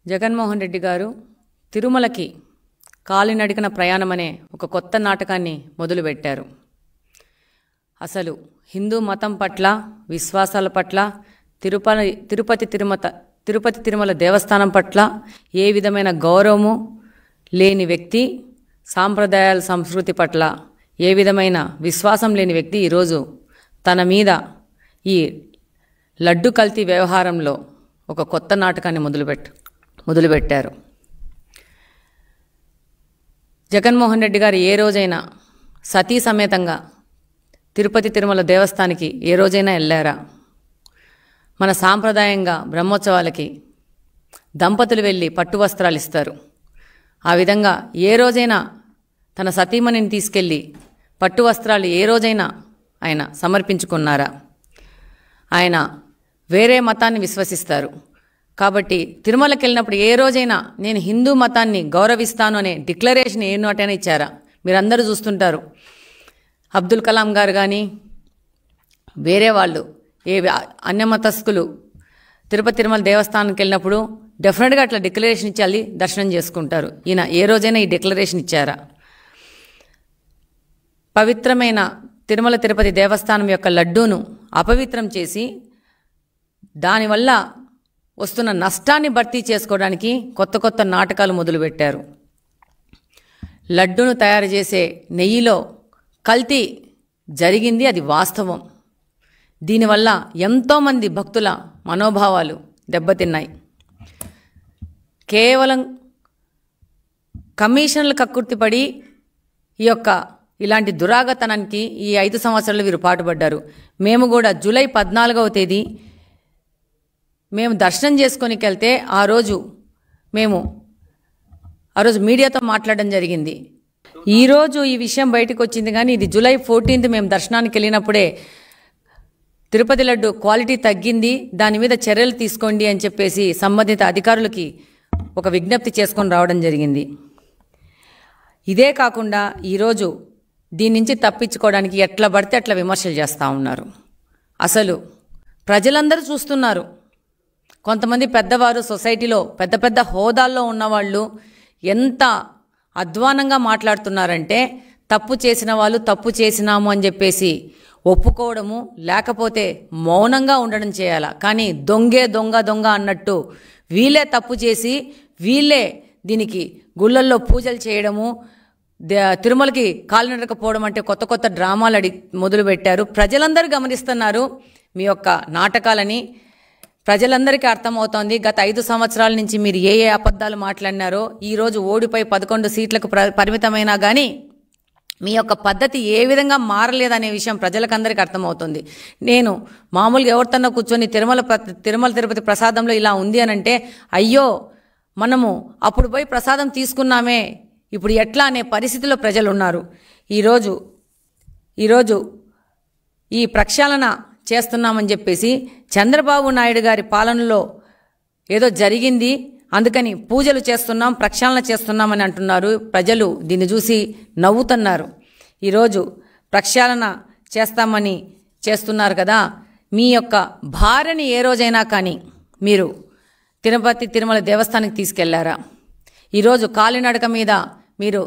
జగన్మోహన్ రెడ్డి గారు తిరుమలకి కాలినడకన ప్రయాణమనే ఒక కొత్త నాటకాన్ని మొదలుపెట్టారు. అసలు హిందూ మతం పట్ల, విశ్వాసాల పట్ల, తిరుపతి తిరుమల దేవస్థానం పట్ల ఏ విధమైన గౌరవము లేని వ్యక్తి, సాంప్రదాయాల సంస్కృతి పట్ల ఏ విధమైన విశ్వాసం లేని వ్యక్తి ఈరోజు తన మీద ఈ లడ్డు కల్తీ వ్యవహారంలో ఒక కొత్త నాటకాన్ని మొదలుపెట్టారు. జగన్మోహన్ రెడ్డి గారు ఏ రోజైనా సతీ సమేతంగా తిరుపతి తిరుమల దేవస్థానానికి ఏ రోజైనా వెళ్ళారా? మన సాంప్రదాయంగా బ్రహ్మోత్సవాలకి దంపతులు వెళ్ళి పట్టు వస్త్రాలు ఇస్తారు. ఆ విధంగా ఏ రోజైనా తన సతీమణిని తీసుకెళ్ళి పట్టు వస్త్రాలు ఏ రోజైనా ఆయన సమర్పించుకున్నారా? ఆయన వేరే మతాన్ని విశ్వసిస్తారు కాబట్టి తిరుమలకి వెళ్ళినప్పుడు ఏ రోజైనా నేను హిందూ మతాన్ని గౌరవిస్తాను అనే డిక్లరేషన్ ఏ నోటైనా ఇచ్చారా? మీరందరూ చూస్తుంటారు. అబ్దుల్ కలాం గారు కానీ వేరే వాళ్ళు అన్యమతస్థులు తిరుపతి తిరుమల దేవస్థానానికి వెళ్ళినప్పుడు డెఫినెట్గా అట్లా డిక్లరేషన్ ఇచ్చి దర్శనం చేసుకుంటారు. ఈయన ఏ రోజైనా ఈ డిక్లరేషన్ ఇచ్చారా? పవిత్రమైన తిరుమల తిరుపతి దేవస్థానం యొక్క లడ్డూను అపవిత్రం చేసి దానివల్ల వస్తున్న నష్టాన్ని భర్తీ చేసుకోవడానికి కొత్త కొత్త నాటకాలు మొదలుపెట్టారు. లడ్డూను తయారు చేసే నెయ్యిలో కల్తీ జరిగింది, అది వాస్తవం. దీనివల్ల ఎంతోమంది భక్తుల మనోభావాలు దెబ్బతిన్నాయి. కేవలం కమిషన్లు కక్కుర్తిపడి ఇలాంటి దురాగతనానికి ఈ 5 సంవత్సరాలు వీరు పాటుపడ్డారు. మేము కూడా జూలై 14వ తేదీ మేము దర్శనం చేసుకొనికి వెళ్తే ఆ రోజు మీడియాతో మాట్లాడడం జరిగింది. ఈరోజు ఈ విషయం బయటకు వచ్చింది, కానీ ఇది జూలై 14th మేము దర్శనానికి వెళ్ళినప్పుడే తిరుపతి లడ్డు క్వాలిటీ తగ్గింది, దాని మీద చర్యలు తీసుకోండి అని చెప్పేసి సంబంధిత అధికారులకి ఒక విజ్ఞప్తి చేసుకొని రావడం జరిగింది. ఇదే కాకుండా ఈరోజు దీని నుంచి తప్పించుకోవడానికి ఎట్లా పడితే అట్లా విమర్శలు చేస్తూ ఉన్నారు. అసలు ప్రజలందరూ చూస్తున్నారు. కొంతమంది పెద్దవారు సొసైటీలో పెద్ద పెద్ద హోదాల్లో ఉన్నవాళ్ళు ఎంత అధ్వానంగా మాట్లాడుతున్నారంటే తప్పు చేసిన వాళ్ళు తప్పు చేసినాము అని చెప్పేసి ఒప్పుకోవడము, లేకపోతే మౌనంగా ఉండడం చేయాలా. కానీ దొంగ అన్నట్టు వీళ్ళే తప్పు చేసి వీళ్ళే దీనికి గుళ్ళల్లో పూజలు చేయడము, తిరుమలకి కాలినడకపోవడం అంటే కొత్త కొత్త డ్రామాలు మొదలుపెట్టారు. ప్రజలందరూ గమనిస్తున్నారు మీ యొక్క నాటకాలని. ప్రజలందరికీ అర్థమవుతోంది గత 5 సంవత్సరాల నుంచి మీరు ఏ అబద్ధాలు మాట్లాడినారో. ఈరోజు ఓడిపోయి 11 సీట్లకు పరిమితమైనా కానీ మీ యొక్క పద్ధతి ఏ విధంగా మారలేదనే విషయం ప్రజలకందరికీ అర్థమవుతుంది. నేను మామూలుగా ఎవరితోనో కూర్చొని తిరుమల తిరుపతి ప్రసాదంలో ఇలా ఉంది అనంటే, అయ్యో మనము అప్పుడు పోయి ప్రసాదం తీసుకున్నామే, ఇప్పుడు ఎట్లా అనే పరిస్థితిలో ప్రజలు ఉన్నారు. ఈరోజు ఈ ప్రక్షాళన చేస్తున్నామని చెప్పేసి చంద్రబాబు నాయుడు గారి పాలనలో ఏదో జరిగింది, అందుకని పూజలు చేస్తున్నాం, ప్రక్షాళన చేస్తున్నామని అంటున్నారు. ప్రజలు దీన్ని చూసి నవ్వుతున్నారు. ఈరోజు ప్రక్షాళన చేస్తామని చేస్తున్నారు కదా, మీ యొక్క భార్యని ఏ రోజైనా కానీ మీరు తిరుపతి తిరుమల దేవస్థానానికి తీసుకెళ్లారా? ఈరోజు కాలినడక మీద మీరు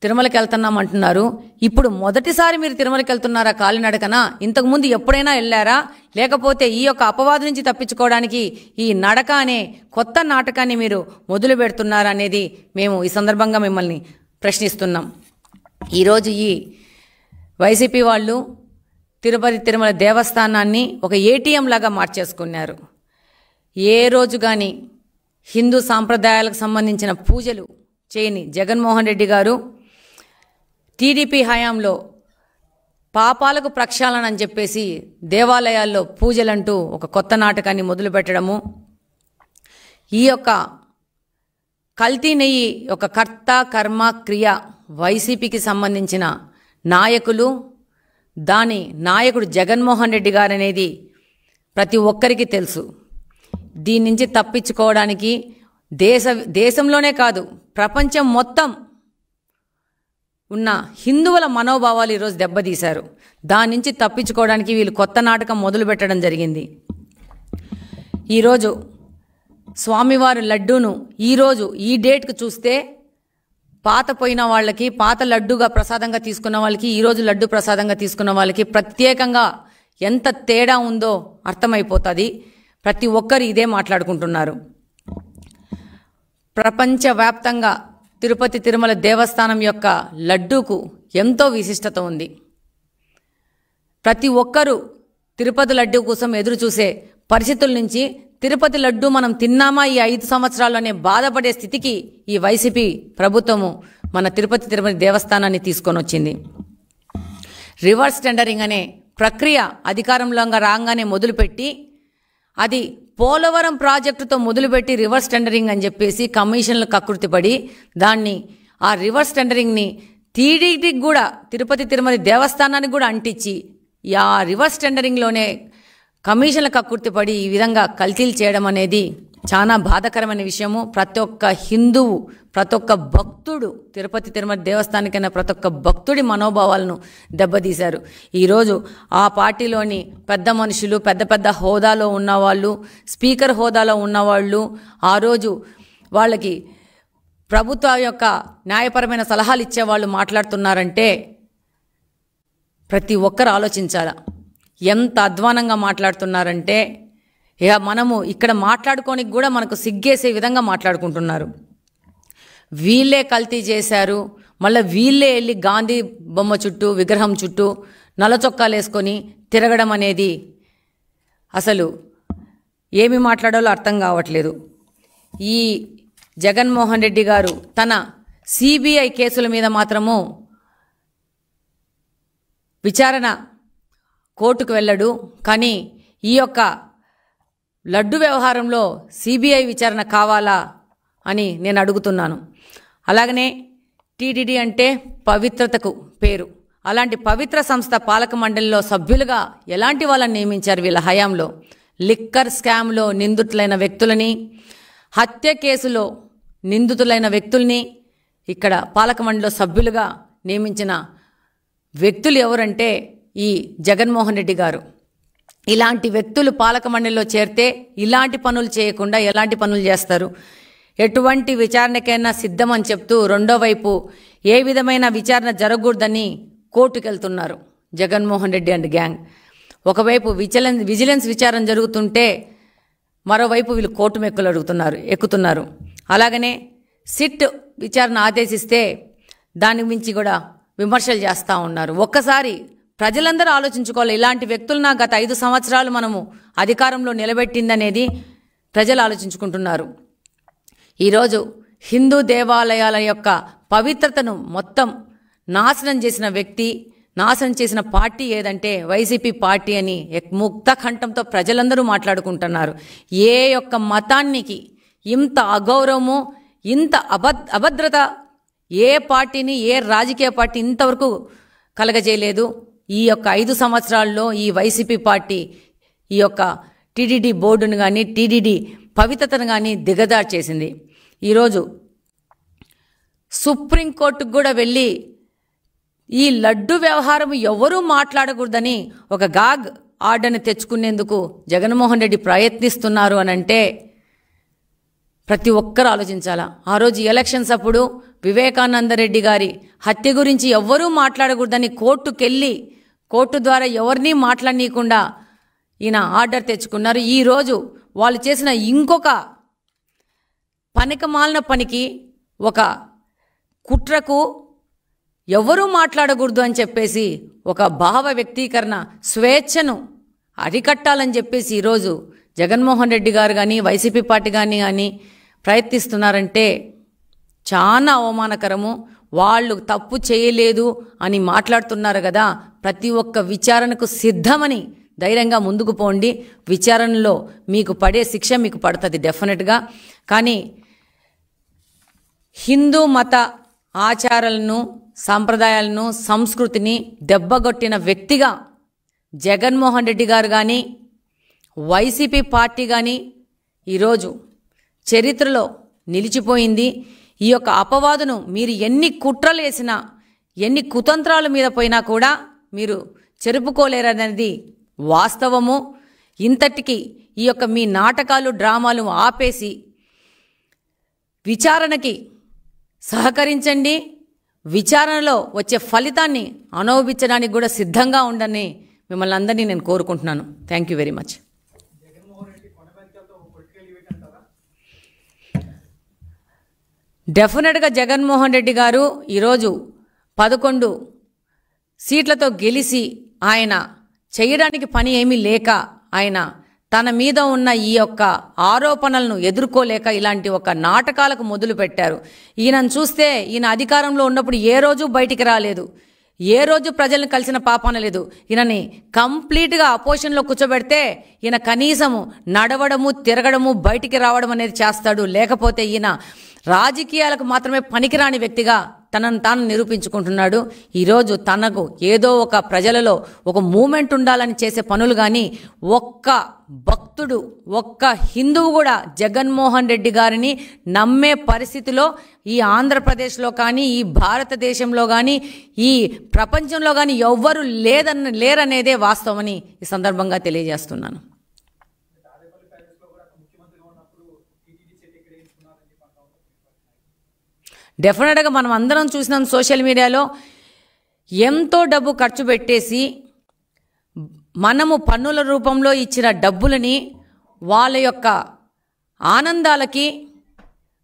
తిరుమలకి వెళ్తున్నాం అంటున్నారు. ఇప్పుడు మొదటిసారి మీరు తిరుమలకి వెళ్తున్నారా కాలినడకన? ఇంతకుముందు ఎప్పుడైనా వెళ్ళారా? లేకపోతే ఈ యొక్క అపవాదు నుంచి తప్పించుకోవడానికి ఈ నడక అనే కొత్త నాటకాన్ని మీరు మొదలు పెడుతున్నారా అనేది మేము ఈ సందర్భంగా మిమ్మల్ని ప్రశ్నిస్తున్నాం. ఈరోజు ఈ వైసీపీ వాళ్ళు తిరుపతి తిరుమల దేవస్థానాన్ని ఒక ఏటీఎం లాగా మార్చేసుకున్నారు. ఏ రోజు కానీ హిందూ సాంప్రదాయాలకు సంబంధించిన పూజలు చేయని జగన్మోహన్ రెడ్డి గారు టీడీపీ హయాంలో పాపాలకు ప్రక్షాళన అని చెప్పేసి దేవాలయాల్లో పూజలంటూ ఒక కొత్త నాటకాన్ని మొదలుపెట్టడము, ఈ యొక్క కల్తీ నెయ్యి యొక్క కర్త కర్మ క్రియ వైసీపీకి సంబంధించిన నాయకులు, దాని నాయకుడు జగన్మోహన్ రెడ్డి గారు అనేది ప్రతి ఒక్కరికి తెలుసు. దీని నుంచి తప్పించుకోవడానికి దేశంలోనే కాదు ప్రపంచం మొత్తం ఉన్న హిందువుల మనోభావాలు ఈరోజు దెబ్బతీశారు. దాని నుంచి తప్పించుకోవడానికి వీళ్ళు కొత్త నాటకం మొదలు పెట్టడం జరిగింది. ఈరోజు స్వామివారి లడ్డూను ఈరోజు ఈ డేట్కు చూస్తే పాత పోయిన వాళ్ళకి, పాత లడ్డుగా ప్రసాదంగా తీసుకున్న వాళ్ళకి, ఈరోజు లడ్డు ప్రసాదంగా తీసుకున్న వాళ్ళకి ప్రత్యేకంగా ఎంత తేడా ఉందో అర్థమైపోతుంది. ప్రతి ఒక్కరు ఇదే మాట్లాడుకుంటున్నారు. ప్రపంచవ్యాప్తంగా తిరుపతి తిరుమల దేవస్థానం యొక్క లడ్డూకు ఎంతో విశిష్టత ఉంది. ప్రతి ఒక్కరూ తిరుపతి లడ్డూ కోసం ఎదురు చూసే పరిస్థితుల నుంచి తిరుపతి లడ్డూ మనం తిన్నామా ఈ 5 సంవత్సరాల్లోనే బాధపడే స్థితికి ఈ వైసీపీ ప్రభుత్వము మన తిరుపతి తిరుమల దేవస్థానాన్ని తీసుకొని వచ్చింది. రివర్స్ టెండరింగ్ అనే ప్రక్రియ అధికారంలో రాగానే మొదలుపెట్టి, అది పోలవరం ప్రాజెక్టుతో మొదలుపెట్టి రివర్స్ టెండరింగ్ అని చెప్పేసి కమిషన్లు కకృతిపడి దాన్ని, ఆ రివర్స్ టెండరింగ్ని టీడీటీకి కూడా, తిరుపతి తిరుమల దేవస్థానానికి కూడా అంటించి ఆ రివర్స్ టెండరింగ్లోనే కమిషన్ల కక్కుర్తిపడి ఈ విధంగా కల్తీలు చేయడం అనేది చాలా బాధాకరమైన విషయము. ప్రతి ఒక్క హిందువు, ప్రతి ఒక్క భక్తుడు, తిరుపతి తిరుమల దేవస్థానికైనా ప్రతి ఒక్క భక్తుడి మనోభావాలను దెబ్బతీశారు. ఈరోజు ఆ పార్టీలోని పెద్ద మనుషులు, పెద్ద పెద్ద హోదాలో ఉన్నవాళ్ళు, స్పీకర్ హోదాలో ఉన్నవాళ్ళు ఆ రోజు వాళ్ళకి ప్రభుత్వ యొక్క న్యాయపరమైన సలహాలు ఇచ్చేవాళ్ళు మాట్లాడుతున్నారంటే ప్రతి ఒక్కరు ఆలోచించాలా. ఎంత అధ్వానంగా మాట్లాడుతున్నారంటే ఇక మనము ఇక్కడ మాట్లాడుకోనికి కూడా మనకు సిగ్గేసే విధంగా మాట్లాడుకుంటున్నారు. వీళ్ళే కల్తీ చేశారు, మళ్ళీ వీళ్ళే వెళ్ళి గాంధీ బొమ్మ చుట్టూ, విగ్రహం చుట్టూ నల్ల చొక్కాలు వేసుకొని తిరగడం అనేది అసలు ఏమి మాట్లాడాలో అర్థం కావట్లేదు. ఈ జగన్మోహన్ రెడ్డి గారు తన సిబిఐ కేసుల మీద మాత్రము విచారణ కోర్టుకు వెళ్ళడు, కానీ ఈ యొక్క లడ్డు వ్యవహారంలో సిబిఐ విచారణ కావాలా అని నేను అడుగుతున్నాను. అలాగనే టీటీడీ అంటే పవిత్రతకు పేరు. అలాంటి పవిత్ర సంస్థ పాలక మండలిలో సభ్యులుగా ఎలాంటి వాళ్ళని నియమించారు వీళ్ళ హయాంలో? లిక్కర్ స్కామ్లో నిందితులైన వ్యక్తులని, హత్య కేసులో నిందితులైన వ్యక్తుల్ని ఇక్కడ పాలక మండలిలో సభ్యులుగా నియమించిన వ్యక్తులు ఎవరంటే ఈ జగన్మోహన్ రెడ్డి గారు. ఇలాంటి వ్యక్తులు పాలక మండలిలో చేరితే ఇలాంటి పనులు చేయకుండా ఎలాంటి పనులు చేస్తారు? ఎటువంటి విచారణకైనా సిద్ధమని చెప్తూ రెండో వైపు ఏ విధమైన విచారణ జరగకూడదని కోర్టుకు వెళ్తున్నారు జగన్మోహన్ రెడ్డి అండ్ గ్యాంగ్. ఒకవైపు విజిలెన్స్ విచారణ జరుగుతుంటే మరోవైపు వీళ్ళు కోర్టు మెక్కులు ఎక్కుతున్నారు. అలాగనే సిట్ విచారణ ఆదేశిస్తే దాని మించి కూడా విమర్శలు చేస్తూ ఉన్నారు. ఒక్కసారి ప్రజలందరూ ఆలోచించుకోవాలి. ఇలాంటి వ్యక్తులను గత 5 సంవత్సరాలు మనము అధికారంలో నిలబెట్టిందనేది ప్రజలు ఆలోచించుకుంటున్నారు. ఈరోజు హిందూ దేవాలయాల యొక్క పవిత్రతను మొత్తం నాశనం చేసిన వ్యక్తి, నాశనం చేసిన పార్టీ ఏదంటే వైసీపీ పార్టీ అని ముక్త కంఠంతో ప్రజలందరూ మాట్లాడుకుంటున్నారు. ఏ యొక్క మతానికి ఇంత అగౌరవము, ఇంత అభద్రత ఏ పార్టీని, ఏ రాజకీయ పార్టీ ఇంతవరకు కలగజేయలేదు. ఈ యొక్క 5 సంవత్సరాల్లో ఈ వైసీపీ పార్టీ ఈ యొక్క టీటీడీ బోర్డును కానీ, టీటీడీ పవిత్రతను కానీ దిగజారు చేసింది. ఈరోజు సుప్రీంకోర్టుకు కూడా వెళ్ళి ఈ లడ్డు వ్యవహారం ఎవరూ మాట్లాడకూడదని ఒక గాగ్ ఆర్డర్ని తెచ్చుకునేందుకు జగన్మోహన్ రెడ్డి ప్రయత్నిస్తున్నారు అనంటే ప్రతి ఒక్కరు ఆలోచించాలా. ఆ రోజు ఎలక్షన్స్ అప్పుడు వివేకానందరెడ్డి గారి హత్య గురించి ఎవ్వరూ మాట్లాడకూడదని కోర్టుకెళ్ళి కోర్టు ద్వారా ఎవరినీ మాట్లాడనీయకుండా ఈయన ఆర్డర్ తెచ్చుకున్నారు. ఈరోజు వాళ్ళు చేసిన ఇంకొక పనికిమాలిన పనికి, ఒక కుట్రకు ఎవరూ మాట్లాడకూడదు అని చెప్పేసి ఒక భావ వ్యక్తీకరణ స్వేచ్ఛను అరికట్టాలని చెప్పేసి ఈరోజు జగన్మోహన్ రెడ్డి గారు కానీ, వైసీపీ పార్టీ కానీ ప్రయత్నిస్తున్నారంటే చాలా అవమానకరము. వాళ్ళు తప్పు చేయలేదు అని మాట్లాడుతున్నారు కదా, ప్రతి ఒక్క విచారణకు సిద్ధమని ధైర్యంగా ముందుకు పోండి. విచారణలో మీకు పడే శిక్ష మీకు పడుతుంది డెఫినెట్గా. కానీ హిందూ మత ఆచారాలను, సాంప్రదాయాలను, సంస్కృతిని దెబ్బగొట్టిన వ్యక్తిగా జగన్మోహన్ రెడ్డి గారు కానీ, వైసీపీ పార్టీ కానీ ఈరోజు చరిత్రలో నిలిచిపోయింది. ఈ యొక్క అపవాదును మీరు ఎన్ని కుట్రలు వేసినా, ఎన్ని కుతంత్రాల మీద పోయినా కూడా మీరు చెరుపుకోలేరనేది వాస్తవము. ఇంతటికి ఈ యొక్క మీ నాటకాలు డ్రామాలు ఆపేసి విచారణకి సహకరించండి. విచారణలో వచ్చే ఫలితాన్ని అనుభవించడానికి కూడా సిద్ధంగా ఉండని మిమ్మల్ని అందరినీ నేను కోరుకుంటున్నాను. Thank you very much. డెఫినెట్గా జగన్మోహన్ రెడ్డి గారు ఈరోజు 11 సీట్లతో గెలిచి ఆయన చేయడానికి పని ఏమీ లేక ఆయన తన మీద ఉన్న ఈ యొక్క ఆరోపణలను ఎదుర్కోలేక ఇలాంటి ఒక నాటకాలకు మొదలు పెట్టారు. ఈయనను చూస్తే ఈయన అధికారంలో ఉన్నప్పుడు ఏ రోజు బయటికి రాలేదు, ఏ రోజు ప్రజలను కలిసిన పాపాన లేదు. ఈయనని కంప్లీట్గా అపోజిషన్లో కూర్చోబెడితే ఈయన కనీసము నడవడము తిరగడము బయటికి రావడం అనేది చేస్తాడు. లేకపోతే ఈయన రాజకీయాలకు మాత్రమే పనికిరాని వ్యక్తిగా తనను తాను నిరూపించుకుంటున్నాడు. ఈరోజు తనకు ఏదో ఒక ప్రజలలో ఒక మూమెంట్ ఉండాలని చేసే పనులు కానీ ఒక్క భక్తుడు ఒక్క హిందువు కూడా జగన్మోహన్ రెడ్డి గారిని నమ్మే పరిస్థితిలో ఈ ఆంధ్రప్రదేశ్లో కానీ ఈ భారతదేశంలో కానీ ఈ ప్రపంచంలో కానీ ఎవ్వరూ లేరనేదే వాస్తవమని ఈ సందర్భంగా తెలియజేస్తున్నాను. డెఫినెట్గా మనం అందరం చూసినాం సోషల్ మీడియాలో ఎంతో డబ్బు ఖర్చు పెట్టేసి మనము పన్నుల రూపంలో ఇచ్చిన డబ్బులని వాళ్ళ యొక్క ఆనందాలకి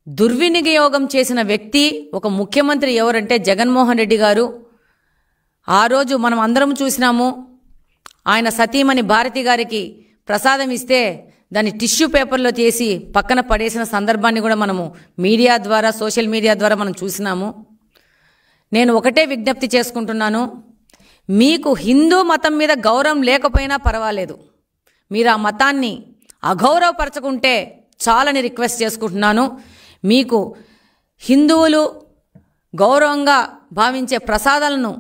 దుర్వినియోగం చేసిన వ్యక్తి ఒక ముఖ్యమంత్రి ఎవరంటే జగన్మోహన్ రెడ్డి గారు. ఆ రోజు మనం అందరం చూసినాము. ఆయన సతీమణి భారతి గారికి ప్రసాదం ఇస్తే దాన్ని టిష్యూ పేపర్లో తీసి పక్కన పడేసిన సందర్భాన్ని కూడా మనము మీడియా ద్వారా సోషల్ మీడియా ద్వారా మనం చూసినాము. నేను ఒకటే విజ్ఞప్తి చేసుకుంటున్నాను, మీకు హిందూ మతం మీద గౌరవం లేకపోయినా పర్వాలేదు, మీరు ఆ మతాన్ని అగౌరవపరచుకుంటే చాలని రిక్వెస్ట్ చేసుకుంటున్నాను. మీకు హిందువులు గౌరవంగా భావించే ప్రసాదాలను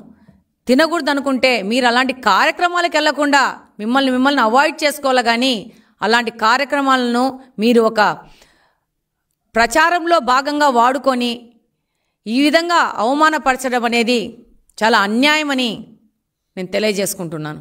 తినకూడదు అనుకుంటే మీరు అలాంటి కార్యక్రమాలకు వెళ్లకుండా మిమ్మల్ని అవాయిడ్ చేసుకోవాలి. కానీ అలాంటి కార్యక్రమాలను మీరు ఒక ప్రచారంలో భాగంగా వాడుకొని ఈ విధంగా అవమానపరచడం అనేది చాలా అన్యాయమని నేను తెలియజేసుకుంటున్నాను.